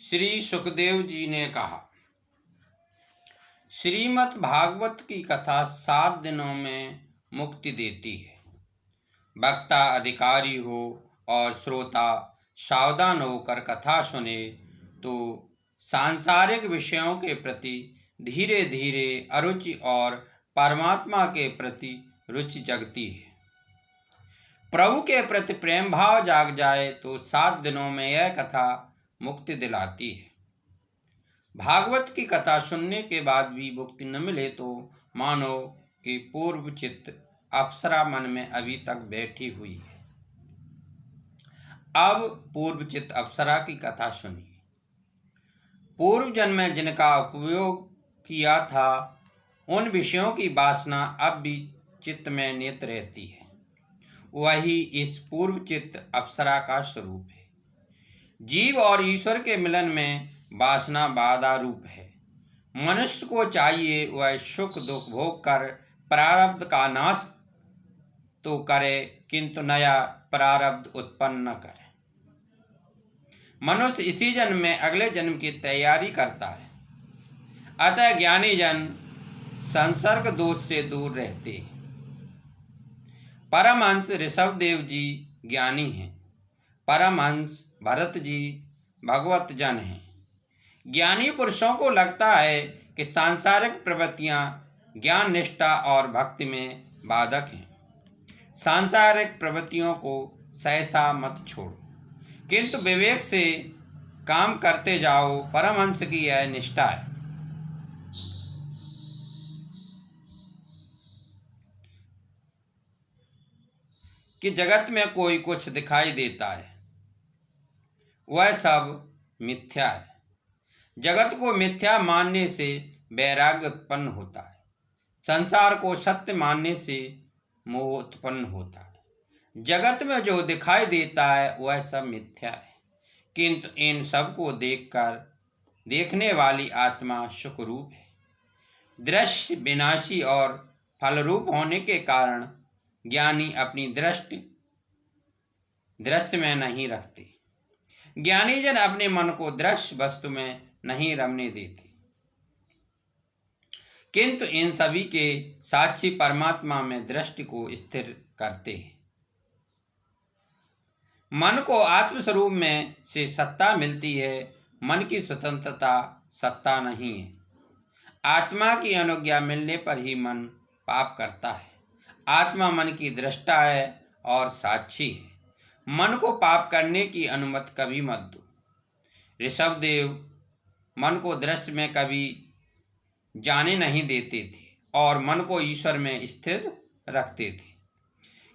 श्री सुखदेव जी ने कहा, श्रीमद् भागवत की कथा 7 दिनों में मुक्ति देती है। वक्ता अधिकारी हो और श्रोता सावधान होकर कथा सुने तो सांसारिक विषयों के प्रति धीरे धीरे अरुचि और परमात्मा के प्रति रुचि जगती है। प्रभु के प्रति प्रेम भाव जाग जाए तो 7 दिनों में यह कथा मुक्ति दिलाती है। भागवत की कथा सुनने के बाद भी मुक्ति न मिले तो मानो कि पूर्व चित्त अप्सरा मन में अभी तक बैठी हुई है। अब पूर्व चित्त अप्सरा की कथा सुनिए। पूर्व जन्म में जिनका उपयोग किया था उन विषयों की वासना अब भी चित्त में नियत रहती है। वही इस पूर्व चित्त अप्सरा का स्वरूप है। जीव और ईश्वर के मिलन में वासना बाधा रूप है। मनुष्य को चाहिए वह सुख दुख भोग कर प्रारब्ध का नाश तो करे, किंतु नया प्रारब्ध उत्पन्न न करे। मनुष्य इसी जन्म में अगले जन्म की तैयारी करता है। अतः ज्ञानी जन संसर्ग दोष से दूर रहते हैं। परमहंस ऋषभदेव जी ज्ञानी हैं। परमहंस भरत जी भगवत जन हैं। ज्ञानी पुरुषों को लगता है कि सांसारिक प्रवृत्तियां ज्ञान निष्ठा और भक्ति में बाधक हैं। सांसारिक प्रवृत्तियों को सहसा मत छोड़ो, किंतु विवेक से काम करते जाओ। परमहंस की यह निष्ठा है। कि जगत में कोई कुछ दिखाई देता है वह सब मिथ्या है। जगत को मिथ्या मानने से वैराग्य उत्पन्न होता है। संसार को सत्य मानने से मोह उत्पन्न होता है। जगत में जो दिखाई देता है वह सब मिथ्या है, किंतु इन सब को देखने वाली आत्मा सुख रूप है। दृश्य विनाशी और फलरूप होने के कारण ज्ञानी अपनी दृष्टि दृश्य में नहीं रखते। ज्ञानी जन अपने मन को दृश्य वस्तु में नहीं रमने देते, किंतु इन सभी के साक्षी परमात्मा में दृष्टि को स्थिर करते हैं। मन को आत्मस्वरूप में से सत्ता मिलती है। मन की स्वतंत्रता सत्ता नहीं है। आत्मा की अनुज्ञा मिलने पर ही मन पाप करता है। आत्मा मन की दृष्टा है और साक्षी है। मन को पाप करने की अनुमति कभी मत दो। ऋषभदेव मन को दृश्य में कभी जाने नहीं देते थे और मन को ईश्वर में स्थिर रखते थे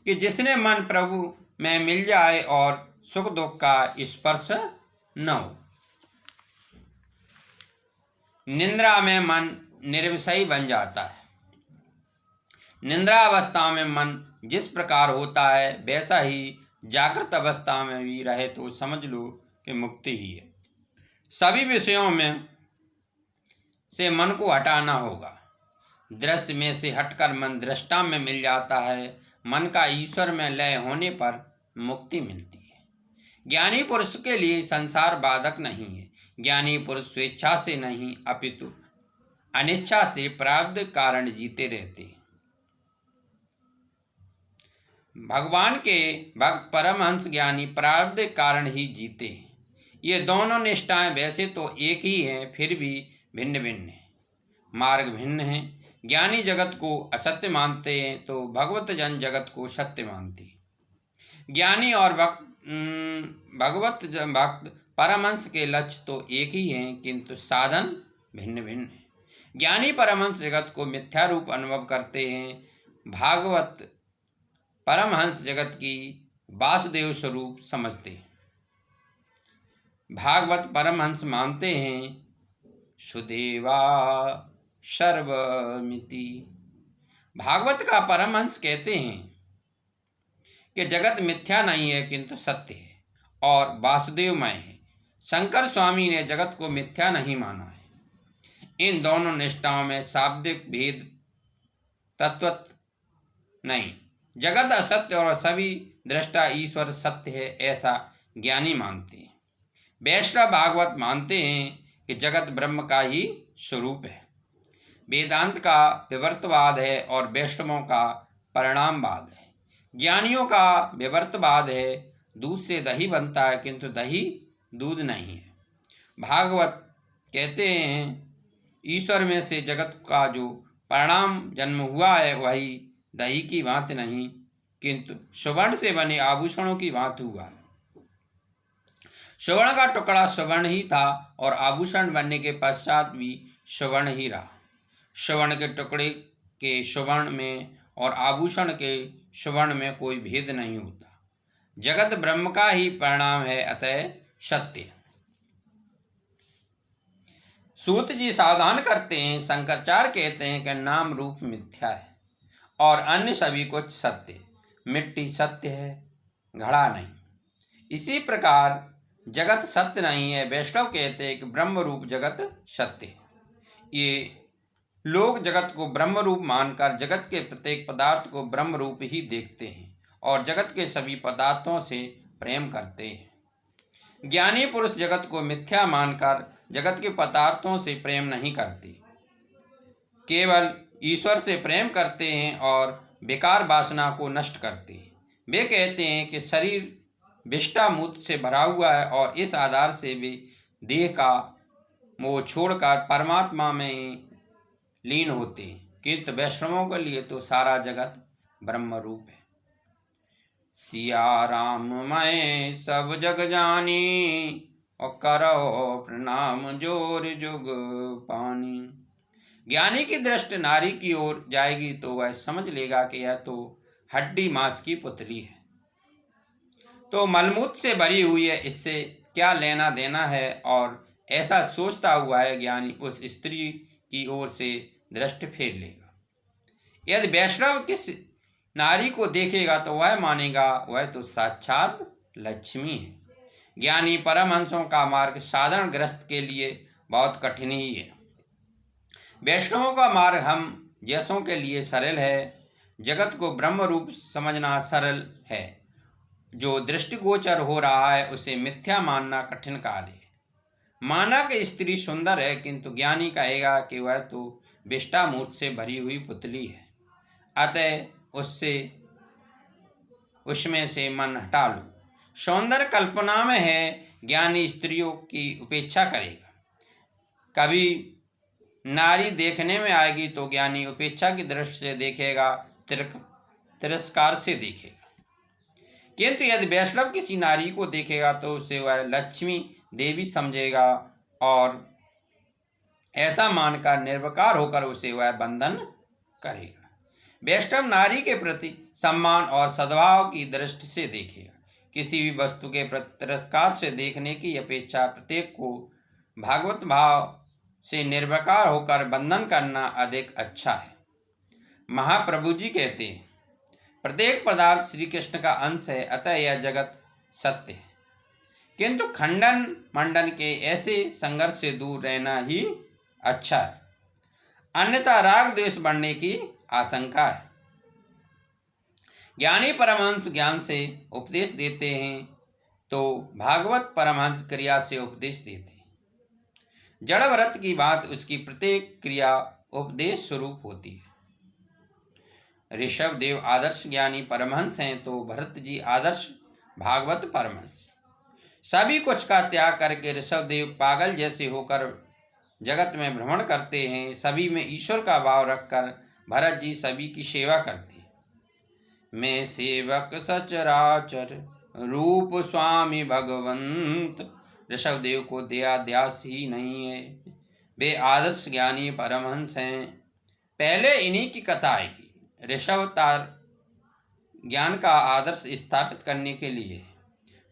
कि जिसने मन प्रभु में मिल जाए और सुख दुख का स्पर्श न हो। निद्रा में मन निर्विषयी बन जाता है। निद्रा अवस्था में मन जिस प्रकार होता है वैसा ही जागृत अवस्था में भी रहे तो समझ लो कि मुक्ति ही है। सभी विषयों में से मन को हटाना होगा। दृश्य में से हटकर मन दृष्टा में मिल जाता है। मन का ईश्वर में लय होने पर मुक्ति मिलती है। ज्ञानी पुरुष के लिए संसार बाधक नहीं है। ज्ञानी पुरुष स्वेच्छा से नहीं अपितु अनिच्छा से प्रारब्ध कारण जीते रहते हैं। भगवान के भक्त परमहंस ज्ञानी प्रारब्ध कारण ही जीते हैं। ये दोनों निष्ठाएं वैसे तो एक ही हैं, फिर भी भिन्न भिन्न हैं। मार्ग भिन्न हैं। ज्ञानी जगत को असत्य मानते हैं तो भगवत जन जगत को सत्य मानते हैं। ज्ञानी और भगवत भक्त परमहंस के लक्ष्य तो एक ही हैं, किंतु साधन भिन्न भिन्न हैं। ज्ञानी परमहंस जगत को मिथ्या रूप अनुभव करते हैं। भागवत परमहंस जगत की वासुदेव स्वरूप समझते हैं। भागवत परमहंस मानते हैं सुदेवा सर्वमिति। भागवत का परमहंस कहते हैं कि जगत मिथ्या नहीं है किंतु सत्य है और वासुदेवमय है। शंकर स्वामी ने जगत को मिथ्या नहीं माना है। इन दोनों निष्ठाओं में शाब्दिक भेद तत्व नहीं। जगत असत्य और सभी दृष्टा ईश्वर सत्य है ऐसा ज्ञानी मानते हैं। वैष्णव भागवत मानते हैं कि जगत ब्रह्म का ही स्वरूप है। वेदांत का विवर्तवाद है और वैष्णवों का परिणामवाद है। ज्ञानियों का विवर्तवाद है, दूध से दही बनता है किंतु दही दूध नहीं है। भागवत कहते हैं ईश्वर में से जगत का जो परिणाम जन्म हुआ है वही दही की भांति नहीं किंतु स्वर्ण से बने आभूषणों की भांति हुआ है। स्वर्ण का टुकड़ा स्वर्ण ही था और आभूषण बनने के पश्चात भी स्वर्ण ही रहा। स्वर्ण के टुकड़े के स्वर्ण में और आभूषण के स्वर्ण में कोई भेद नहीं होता। जगत ब्रह्म का ही परिणाम है, अतः सत्य। सूत जी सावधान करते हैं, शंकराचार्य कहते हैं कि नाम रूप मिथ्या है और अन्य सभी कुछ सत्य। मिट्टी सत्य है, घड़ा नहीं। इसी प्रकार जगत सत्य नहीं है। वैष्णव कहते हैं कि ब्रह्म रूप जगत सत्य है। ये लोग जगत को ब्रह्म रूप मानकर जगत के प्रत्येक पदार्थ को ब्रह्म रूप ही देखते हैं और जगत के सभी पदार्थों से प्रेम करते हैं। ज्ञानी पुरुष जगत को मिथ्या मानकर जगत के पदार्थों से प्रेम नहीं करते, केवल ईश्वर से प्रेम करते हैं और बेकार वासना को नष्ट करते हैं। वे कहते हैं कि शरीर विष्टा मूत्र से भरा हुआ है और इस आधार से वे देह का मोह छोड़कर परमात्मा में लीन होते हैं, किंतु वैष्णवों के लिए तो सारा जगत ब्रह्म रूप है। सिया राम मैं सब जग जानी और करो प्रणाम जोर जुग पानी। ज्ञानी की दृष्टि नारी की ओर जाएगी तो वह समझ लेगा कि यह तो हड्डी मांस की पुतली है, तो मलमूत्र से भरी हुई है, इससे क्या लेना देना है, और ऐसा सोचता हुआ है ज्ञानी उस स्त्री की ओर से दृष्टि फेर लेगा। यदि वैष्णव किस नारी को देखेगा तो वह मानेगा वह तो साक्षात लक्ष्मी है। ज्ञानी परमहंसों का मार्ग साधारण ग्रस्त के लिए बहुत कठिन ही है। वैष्णवों का मार्ग हम जैसों के लिए सरल है। जगत को ब्रह्म रूप समझना सरल है, जो दृष्टिगोचर हो रहा है उसे मिथ्या मानना कठिन कार्य है। माना कि स्त्री सुंदर है किंतु ज्ञानी कहेगा कि वह तो विष्टा मूर्त से भरी हुई पुतली है, अतः उसमें से मन हटा लो। सौंदर्य कल्पना में है, ज्ञानी स्त्रियों की उपेक्षा करेगा। कभी नारी देखने में आएगी तो ज्ञानी उपेक्षा की दृष्टि से देखेगा, तिरस्कार से देखेगा। किंतु यदि वैष्णव किसी नारी को देखेगा तो उसे वह लक्ष्मी देवी समझेगा और ऐसा मानकर निर्विकार होकर उसे वह बंधन करेगा। वैष्णव नारी के प्रति सम्मान और सद्भाव की दृष्टि से देखेगा। किसी भी वस्तु के प्रति तिरस्कार से देखने की अपेक्षा प्रत्येक को भागवत भाव से निर्विकार होकर बंधन करना अधिक अच्छा है। महाप्रभु जी कहते हैं, प्रत्येक पदार्थ श्री कृष्ण का अंश है, अतः यह जगत सत्य है, किंतु खंडन मंडन के ऐसे संघर्ष से दूर रहना ही अच्छा है, अन्यथा राग द्वेष बढ़ने की आशंका है। ज्ञानी परमहंस ज्ञान से उपदेश देते हैं तो भागवत परमहंस क्रिया से उपदेश देते हैं। जड़ व्रत की बात उसकी प्रत्येक क्रिया उपदेश स्वरूप होती है। ऋषभ देव आदर्श ज्ञानी परमहंस हैं तो भरत जी आदर्श भागवत परमहंस। सभी कुछ का त्याग करके ऋषभ देव पागल जैसे होकर जगत में भ्रमण करते हैं। सभी में ईश्वर का भाव रखकर भरत जी सभी की सेवा करते हैं। मैं सेवक सचराचर रूप स्वामी भगवंत। ऋषभ देव को दया ध्यास ही नहीं है, वे आदर्श ज्ञानी परमहंस हैं। पहले इन्हीं की कथा आएगी। ऋषभतार ज्ञान का आदर्श स्थापित करने के लिए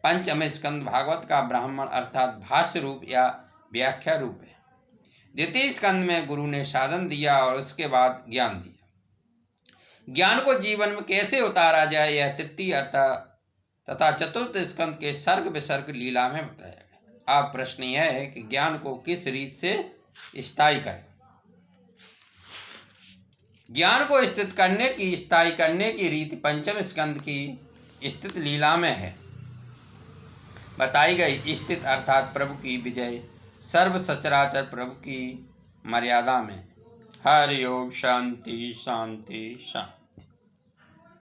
पंचम स्कंद भागवत का ब्राह्मण अर्थात भाष्य रूप या व्याख्या रूप है। द्वितीय स्कंद में गुरु ने साधन दिया और उसके बाद ज्ञान दिया। ज्ञान को जीवन में कैसे उतारा जाए यह तृतीय तथा चतुर्थ स्कंद के सर्ग विसर्ग लीला में बताया गया। अब प्रश्न यह है कि ज्ञान को किस रीत से स्थायी करें। ज्ञान को स्थित करने की स्थायी करने की रीति पंचम स्कंद की स्थित लीला में है। बताई गई स्थित अर्थात प्रभु की विजय सर्व सचराचर प्रभु की मर्यादा में। हरि ओम। शांति शांति शांति।